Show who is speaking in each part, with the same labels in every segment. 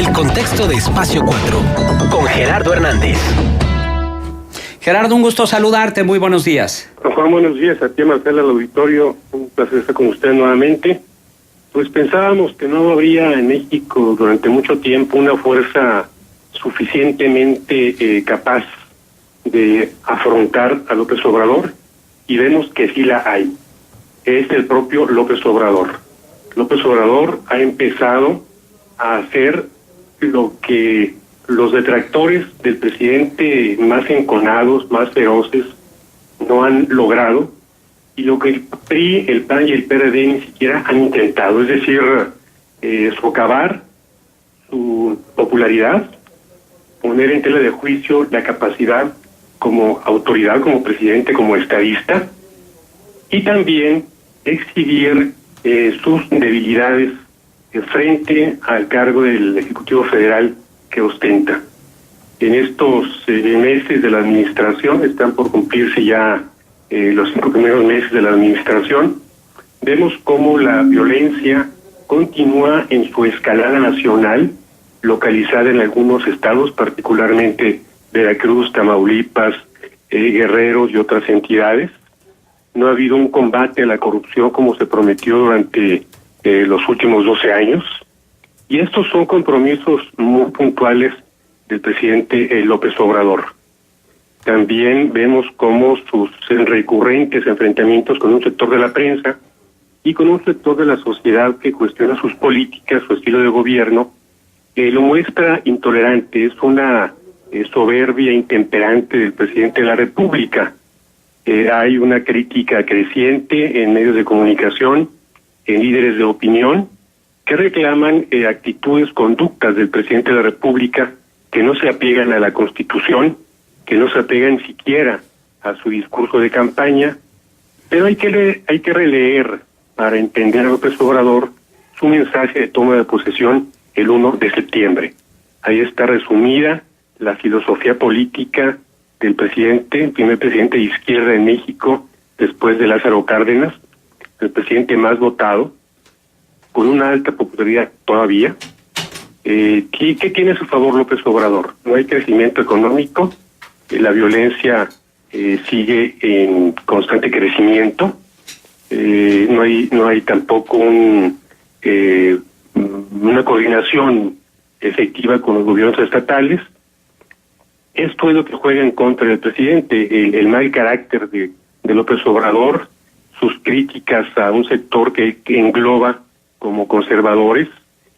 Speaker 1: El contexto de Espacio 4, con Gerardo Hernández.
Speaker 2: Gerardo, un gusto saludarte, muy buenos días.
Speaker 3: Juan, buenos días, a ti, Marcela, al auditorio, un placer estar con usted nuevamente. Pues pensábamos que no habría en México durante mucho tiempo una fuerza suficientemente capaz de afrontar a López Obrador, y vemos que sí la hay. Es el propio López Obrador. López Obrador ha empezado a hacer lo que los detractores del presidente más enconados, más feroces, no han logrado, y lo que el PRI, el PAN y el PRD ni siquiera han intentado, es decir, socavar su popularidad, poner en tela de juicio la capacidad como autoridad, como presidente, como estadista, y también exhibir sus debilidades frente al cargo del Ejecutivo Federal que ostenta. En estos meses de la administración, están por cumplirse ya los 5 primeros meses de la administración, vemos cómo la violencia continúa en su escalada nacional, localizada en algunos estados, particularmente Veracruz, Tamaulipas, Guerrero y otras entidades. No ha habido un combate a la corrupción como se prometió durante los últimos 12 años. Y estos son compromisos muy puntuales del presidente López Obrador. También vemos cómo sus recurrentes enfrentamientos con un sector de la prensa y con un sector de la sociedad que cuestiona sus políticas, su estilo de gobierno, lo muestra intolerante. Es una soberbia intemperante del presidente de la República. Hay una crítica creciente en medios de comunicación, en líderes de opinión, que reclaman actitudes, conductas del presidente de la República que no se apegan a la Constitución, que no se apegan siquiera a su discurso de campaña, pero hay que releer para entender a López Obrador su mensaje de toma de posesión el 1 de septiembre. Ahí está resumida la filosofía política del presidente, el primer presidente de izquierda en México, después de Lázaro Cárdenas, el presidente más votado, con una alta popularidad todavía. ¿Qué tiene a su favor López Obrador? No hay crecimiento económico, la violencia sigue en constante crecimiento, no hay tampoco una coordinación efectiva con los gobiernos estatales. Esto es lo que juega en contra del presidente, el mal carácter de López Obrador, sus críticas a un sector que engloba como conservadores,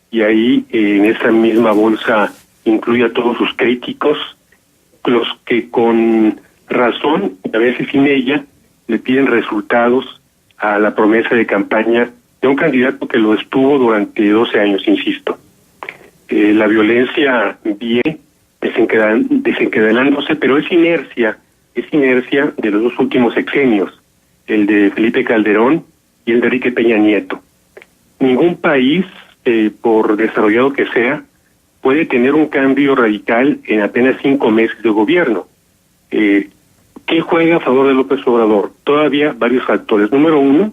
Speaker 3: y ahí en esa misma bolsa incluye a todos sus críticos, los que con razón, a veces sin ella, le piden resultados a la promesa de campaña de un candidato que lo estuvo durante 12 años, insisto. La violencia viene desencadenándose, pero es inercia de los dos últimos sexenios, el de Felipe Calderón y el de Enrique Peña Nieto. Ningún país, por desarrollado que sea, puede tener un cambio radical en apenas 5 meses de gobierno. ¿Qué juega a favor de López Obrador? Todavía varios factores. Número uno,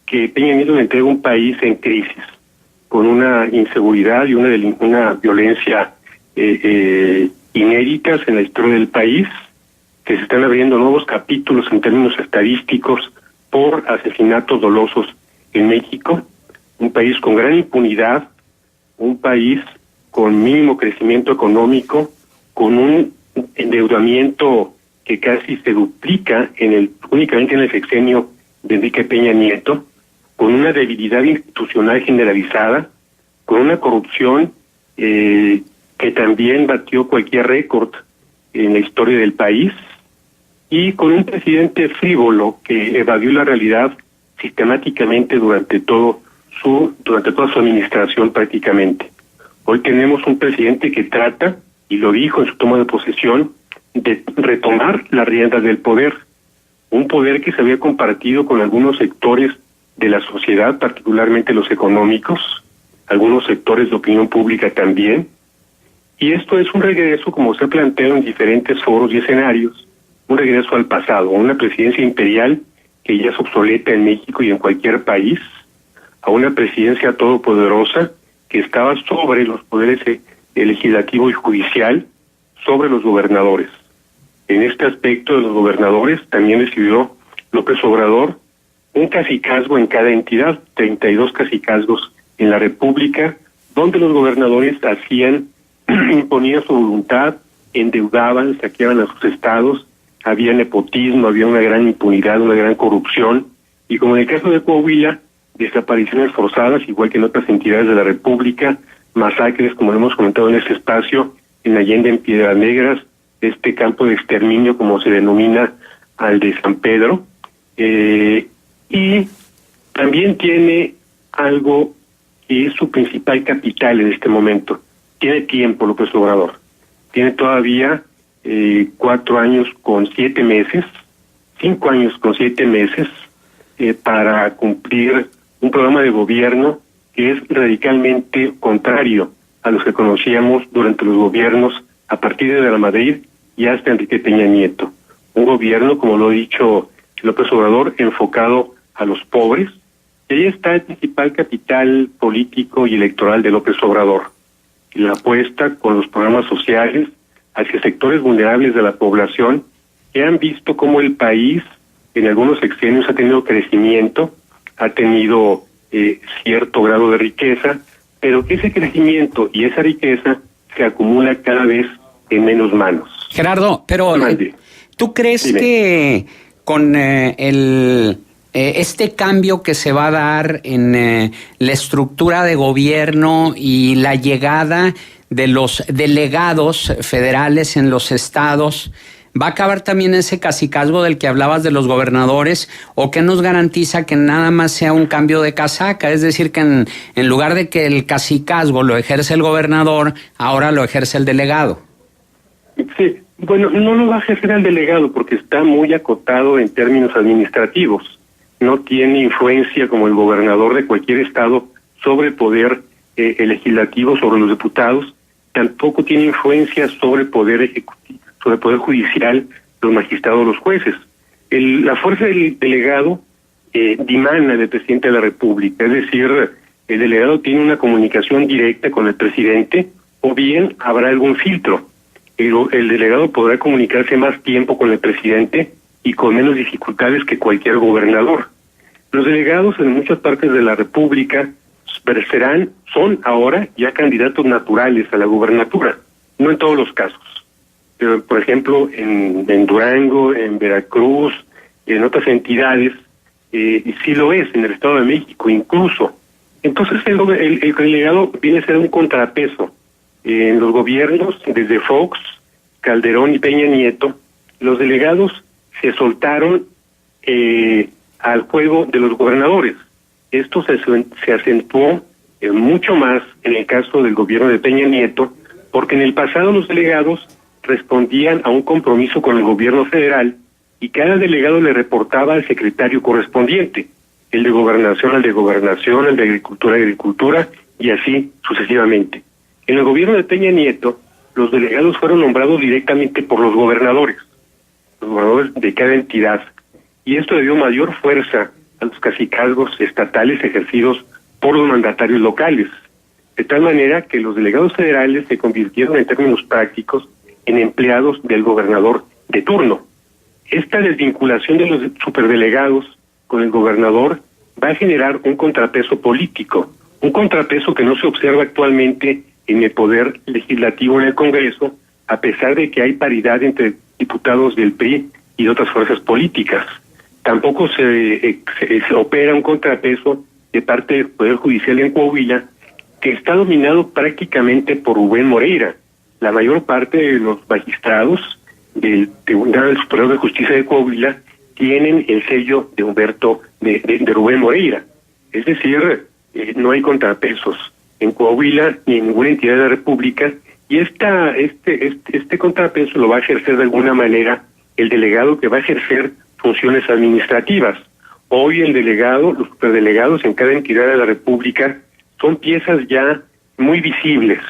Speaker 3: que Peña Nieto le entrega un país en crisis, con una inseguridad y una violencia inéditas en la historia del país, que se están abriendo nuevos capítulos en términos estadísticos por asesinatos dolosos en México, un país con gran impunidad, un país con mínimo crecimiento económico, con un endeudamiento que casi se duplica únicamente en el sexenio de Enrique Peña Nieto, con una debilidad institucional generalizada, con una corrupción que también batió cualquier récord en la historia del país, y con un presidente frívolo que evadió la realidad sistemáticamente durante toda su administración prácticamente. Hoy tenemos un presidente que trata, y lo dijo en su toma de posesión, de retomar las riendas del poder, un poder que se había compartido con algunos sectores de la sociedad, particularmente los económicos, algunos sectores de opinión pública también, y esto es un regreso, como se ha planteado en diferentes foros y escenarios, un regreso al pasado, a una presidencia imperial que ya es obsoleta en México y en cualquier país, a una presidencia todopoderosa que estaba sobre los poderes legislativo y judicial sobre los gobernadores. En este aspecto de los gobernadores también decidió López Obrador un cacicazgo en cada entidad, 32 cacicazgos en la República, donde los gobernadores imponían su voluntad, endeudaban, saqueaban a sus estados, había nepotismo, había una gran impunidad, una gran corrupción, y como en el caso de Coahuila, desapariciones forzadas, igual que en otras entidades de la República, masacres, como hemos comentado en este espacio, en Allende, en Piedras Negras, este campo de exterminio, como se denomina al de San Pedro, y también tiene algo que es su principal capital en este momento. Tiene tiempo López Obrador. Tiene todavía 4 años con 7 meses, 5 años con 7 meses para cumplir un programa de gobierno que es radicalmente contrario a los que conocíamos durante los gobiernos a partir de la Madrid y hasta Enrique Peña Nieto. Un gobierno, como lo ha dicho López Obrador, enfocado a los pobres. Y ahí está el principal capital político y electoral de López Obrador. La apuesta con los programas sociales hacia sectores vulnerables de la población que han visto cómo el país en algunos sexenios ha tenido crecimiento, ha tenido cierto grado de riqueza, pero que ese crecimiento y esa riqueza se acumula cada vez en menos manos.
Speaker 2: Gerardo, pero ¿tú crees
Speaker 3: Dime.
Speaker 2: que con este cambio que se va a dar en la estructura de gobierno y la llegada de los delegados federales en los estados, va a acabar también ese cacicazgo del que hablabas de los gobernadores? ¿O qué nos garantiza que nada más sea un cambio de casaca? Es decir, que en lugar de que el cacicazgo lo ejerce el gobernador, ahora lo ejerce el delegado.
Speaker 3: Sí, bueno, no lo va a ejercer el delegado porque está muy acotado en términos administrativos. No tiene influencia como el gobernador de cualquier estado sobre el poder legislativo, sobre los diputados. Tampoco tiene influencia sobre el poder ejecutivo, sobre el poder judicial, los magistrados, los jueces. La fuerza del delegado dimana del presidente de la República, es decir, el delegado tiene una comunicación directa con el presidente o bien habrá algún filtro. El delegado podrá comunicarse más tiempo con el presidente y con menos dificultades que cualquier gobernador. Los delegados en muchas partes de la República son ahora ya candidatos naturales a la gubernatura, no en todos los casos. Pero, por ejemplo, en Durango, en Veracruz, en otras entidades, sí lo es, en el Estado de México incluso. Entonces el delegado viene a ser un contrapeso. En los gobiernos, desde Fox, Calderón y Peña Nieto, los delegados se soltaron al juego de los gobernadores. Esto se acentuó mucho más en el caso del gobierno de Peña Nieto, porque en el pasado los delegados respondían a un compromiso con el gobierno federal y cada delegado le reportaba al secretario correspondiente, el de gobernación al de gobernación, el de agricultura y así sucesivamente. En el gobierno de Peña Nieto, los delegados fueron nombrados directamente por los gobernadores de cada entidad, y esto le dio mayor fuerza a los cacicazgos estatales ejercidos por los mandatarios locales, de tal manera que los delegados federales se convirtieron en términos prácticos en empleados del gobernador de turno. Esta desvinculación de los superdelegados con el gobernador va a generar un contrapeso político, un contrapeso que no se observa actualmente en el poder legislativo en el Congreso, a pesar de que hay paridad entre diputados del PRI y de otras fuerzas políticas. Tampoco se opera un contrapeso de parte del Poder Judicial en Coahuila, que está dominado prácticamente por Rubén Moreira. La mayor parte de los magistrados del Tribunal Superior de Justicia de Coahuila tienen el sello de Rubén Moreira. Es decir, no hay contrapesos en Coahuila ni en ninguna entidad de la República, y este contrapeso lo va a ejercer de alguna manera el delegado, que va a ejercer funciones administrativas. Hoy el delegado, los superdelegados en cada entidad de la República son piezas ya muy visibles.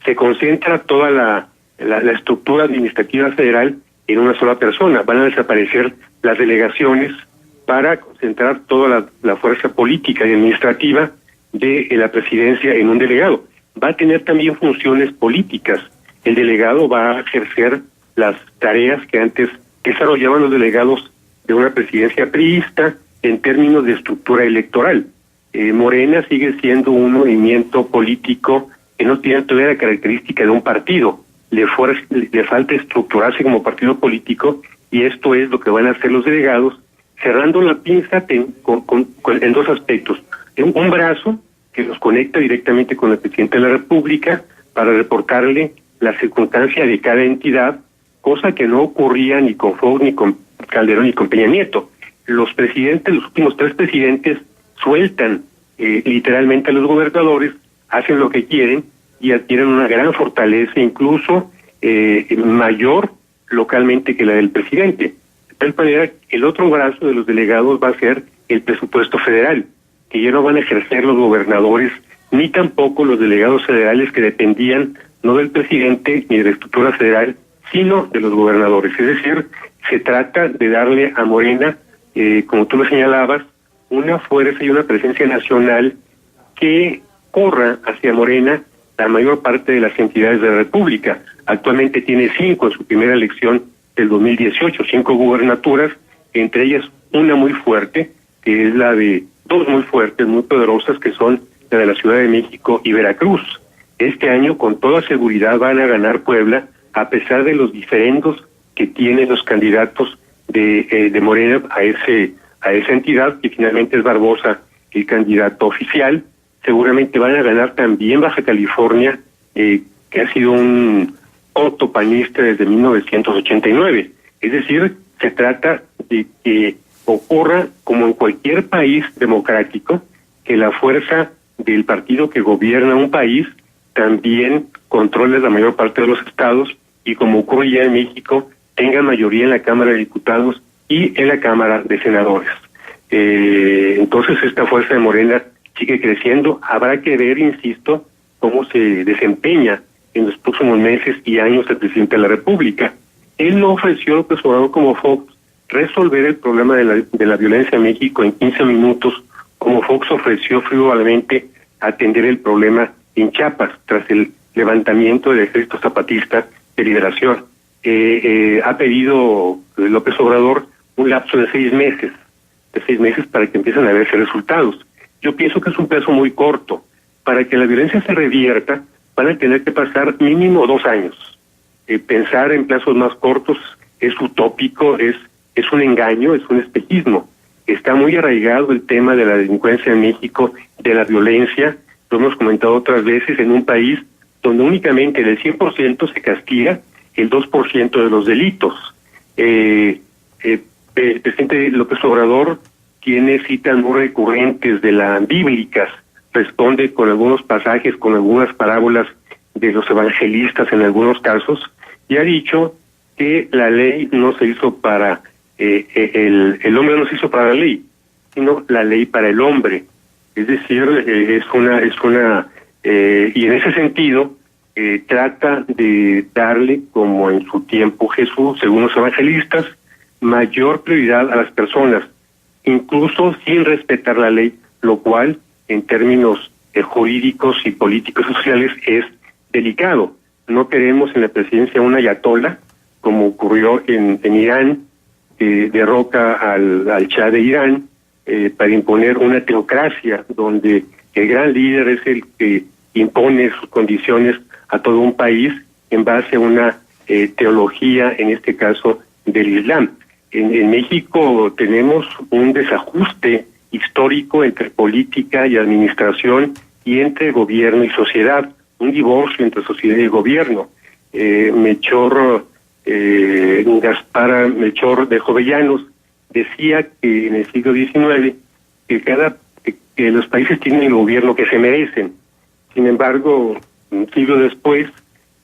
Speaker 3: Se concentra toda la estructura administrativa federal en una sola persona. Van a desaparecer las delegaciones para concentrar toda la fuerza política y administrativa de la presidencia en un delegado. va a tener también funciones políticas. El delegado va a ejercer las tareas que antes desarrollaban los delegados de una presidencia priista en términos de estructura electoral. Morena sigue siendo un movimiento político que no tiene todavía la característica de un partido. Le falta estructurarse como partido político, y esto es lo que van a hacer los delegados, cerrando la pinza en dos aspectos. Un brazo que los conecta directamente con el presidente de la República para reportarle la circunstancia de cada entidad, cosa que no ocurría ni con Fox, ni con Calderón, ni con Peña Nieto. Los últimos 3 presidentes sueltan literalmente a los gobernadores, hacen lo que quieren y adquieren una gran fortaleza, incluso mayor localmente que la del presidente. De tal manera, el otro brazo de los delegados va a ser el presupuesto federal, que ya no van a ejercer los gobernadores, ni tampoco los delegados federales que dependían no del presidente ni de la estructura federal, sino de los gobernadores. Es decir, se trata de darle a Morena, como tú lo señalabas, una fuerza y una presencia nacional que corra hacia Morena la mayor parte de las entidades de la República. Actualmente tiene 5 en su primera elección del 2018, 5 gubernaturas, entre ellas una muy fuerte, que es la de 2 muy fuertes, muy poderosas, que son la de la Ciudad de México y Veracruz. Este año, con toda seguridad, van a ganar Puebla, a pesar de los diferendos que tienen los candidatos de Morena a esa entidad, que finalmente es Barbosa el candidato oficial. Seguramente van a ganar también Baja California, que ha sido un voto panista desde 1989. Es decir, se trata de que ocurra, como en cualquier país democrático, que la fuerza del partido que gobierna un país también controle la mayor parte de los estados, y como ocurre ya en México, tenga mayoría en la Cámara de Diputados y en la Cámara de Senadores. Entonces esta fuerza de Morena sigue creciendo. Habrá que ver, insisto, cómo se desempeña en los próximos meses y años el presidente de la República. Él no ofreció, López Obrador, como Fox, resolver el problema de la violencia en México en 15 minutos, como Fox ofreció frívolamente atender el problema en Chiapas, tras el levantamiento del Ejército Zapatista de Liberación. Ha pedido López Obrador un lapso de 6 meses, para que empiecen a verse resultados. Yo pienso que es un plazo muy corto. Para que la violencia se revierta, van a tener que pasar mínimo 2 años. Pensar en plazos más cortos es utópico, es un engaño, es un espejismo. Está muy arraigado el tema de la delincuencia en México, de la violencia. Lo hemos comentado otras veces, en un país donde únicamente del 100% se castiga el 2% de los delitos. El presidente López Obrador tiene citas muy recurrentes bíblicas, responde con algunos pasajes, con algunas parábolas de los evangelistas en algunos casos, y ha dicho que la ley no se hizo para el hombre no se hizo para la ley, sino la ley para el hombre. Es decir, y en ese sentido trata de darle, como en su tiempo Jesús, según los evangelistas, mayor prioridad a las personas, incluso sin respetar la ley, lo cual en términos jurídicos y políticos y sociales es delicado. No queremos en la presidencia una ayatolá, como ocurrió en Irán, derroca al Shah de Irán para imponer una teocracia donde el gran líder es el que impone sus condiciones a todo un país en base a una teología, en este caso del Islam. En México tenemos un desajuste histórico entre política y administración y entre gobierno y sociedad, un divorcio entre sociedad y gobierno. Gaspar Melchor de Jovellanos decía que en el siglo XIX que los países tienen el gobierno que se merecen. Sin embargo, un siglo después,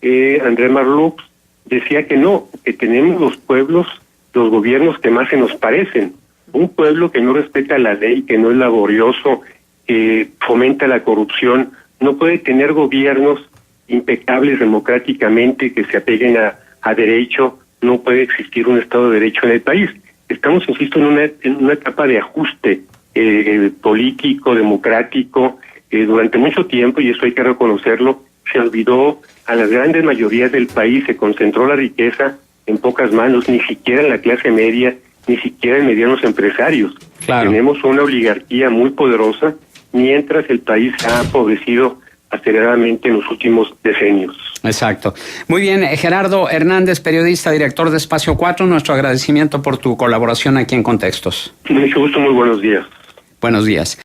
Speaker 3: André Malraux decía que no, que tenemos los gobiernos que más se nos parecen. Un pueblo que no respeta la ley, que no es laborioso, que fomenta la corrupción, no puede tener gobiernos impecables democráticamente que se apeguen a derecho. No puede existir un Estado de Derecho en el país. Estamos, insisto, en una etapa de ajuste político, democrático, durante mucho tiempo, y eso hay que reconocerlo, se olvidó a las grandes mayorías del país, se concentró la riqueza en pocas manos, ni siquiera en la clase media, ni siquiera en medianos empresarios.
Speaker 2: Claro.
Speaker 3: Tenemos una oligarquía muy poderosa, mientras el país se ha empobrecido aceleradamente en los últimos decenios.
Speaker 2: Exacto. Muy bien, Gerardo Hernández, periodista, director de Espacio 4, nuestro agradecimiento por tu colaboración aquí en Contextos.
Speaker 3: Mucho gusto, muy buenos días.
Speaker 2: Buenos días.